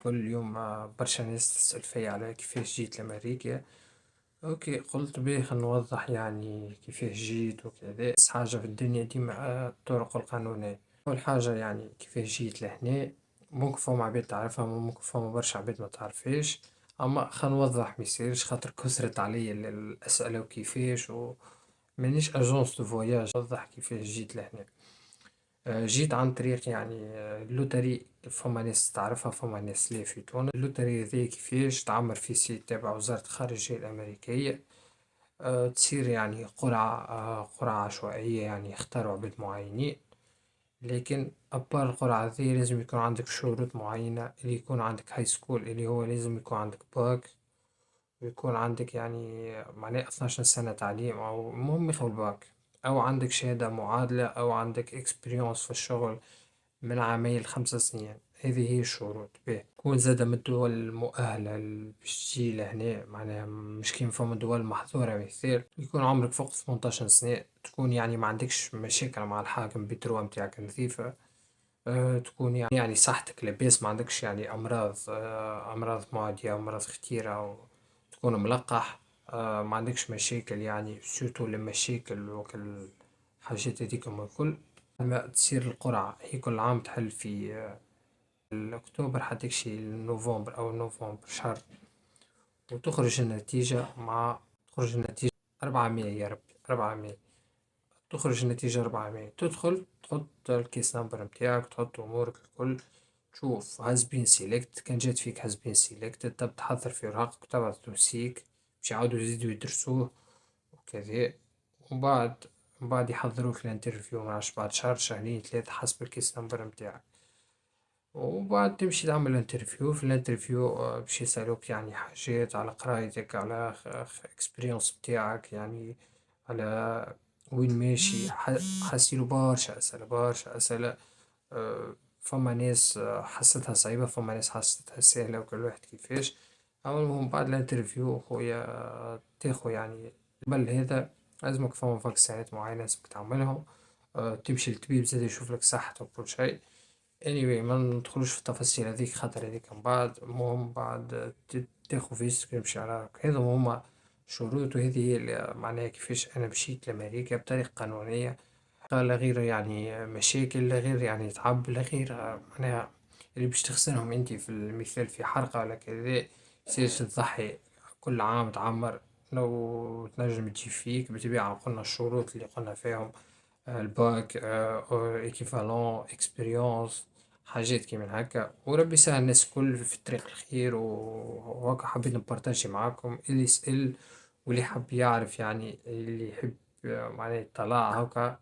كل يوم برشا ناس تسأل فيا على كيفاش جيت لأمريكا. أوكي، قلت باهي خل نوضح يعني كيفاه جيت وكذا. بس حاجة في الدنيا ديما الطرق القانونية. أول حاجة يعني كيفاه جيت لهنا، ممكن فما عباد تعرفها ممكن فما برشا عباد متعرفهاش. أما خل نوضح ميصيرش خاطر كثرت عليا الأسئلة وكيفاش مانيش أجونس دو فواياج. نوضح كيفاش جيت لهنا. جيت عن طريق يعني اللوتري. فما ناس تعرفها فما ناس لا في تونس. اللوتري هذي كيفاش تعمر في سيت تابع وزارة الخارجية الأمريكية. تصير يعني قرعة عشوائية، يعني يختاروا عباد معينين. لكن أبار القرعة ذي لازم يكون عندك شروط معينة، اللي يكون عندك هاي سكول اللي هو لازم يكون عندك باك، ويكون عندك يعني معناه 12 سنة تعليم، أو المهم ياخد باك، أو عندك شهادة معادلة، أو عندك اكسبريونس في الشغل من عامين ل5 سنين. هذه هي الشروط. باهي تكون زادا من الدول المؤهلة باش تجي لهنا، معناها مش كيما فما دول محظورة. مثال يكون عمرك فوق 18 سنة، تكون يعني ما عندكش مشاكل مع الحاكم، بتروة متاعك نظيفة. تكون يعني صحتك لاباس، ما عندكش يعني أمراض معدية، أمراض خطيرة، أو تكون ملقح. ما عندكش مشاكل، يعني سورتو المشاكل وكل الحاجات هذيك الكل. لما تصير القرعة هي كل عام تحل في الأكتوبر حتى شي نوفمبر أو نوفمبر شهر، وتخرج النتيجة. تخرج النتيجة 4 ماي، يا ربي 4 ماي. تخرج النتيجة 4 ماي، تدخل تحط الكيس نمبر متاعك، تحط أمورك الكل، تشوف has been select. كان جات فيك has been selected، تبدا تحضر في أوراقك وتبعت دوسيك باش يعاودو يزيدو يدرسوه وكذا. ومن بعد يحضروك الانترفيو، منعرفش بعد شهر شهرين 3 حسب الكيس نمبر متاعك. وبعد تمشي تعمل انترفيو. في الانترفيو باش يسألوك يعني حاجات على قرايتك، على اكسبيرينس بتاعك، يعني على وين ماشي. حاسيلو برشا أسئلة برشا أسئلة. فما ناس حستها صعيبة، فما ناس حستها سهلة، وكل واحد كيفاش. أما المهم بعد الانترفيو خويا تاخو يعني قبل هذا لازمك فما فاكسينات معينة لازمك تعملهم. تمشي للطبيب زاد يشوفلك صحتك وكل شيء. anyway ما ندخلوش في التفاصيل هذيك خاطر هذيك من بعد. المهم بعد تاخو فيزتك يمشي على هذا هما شروط. وهذه هي معناها كيفاش أنا مشيت لأمريكا بطريقة قانونية. لا غير يعني مشاكل، لا غير يعني تعب، لا غير معناها اللي باش تخسرهم انتي في المثال في حرقة ولا كذا. يصيرش تضحي كل عام تعمر. لو تنجم تجي فيك بطبيعة قلنا الشروط اللي قلنا فيهم. الباك، ايكيفالون، اكسبيريونس، حاجات كيما هكا. وربي يسهل الناس الكل في طريق الخير. وهكا حبيت نبارتاجي معاكم اللي يسأل واللي حب يعرف، يعني اللي يحب معناه يطلع هكا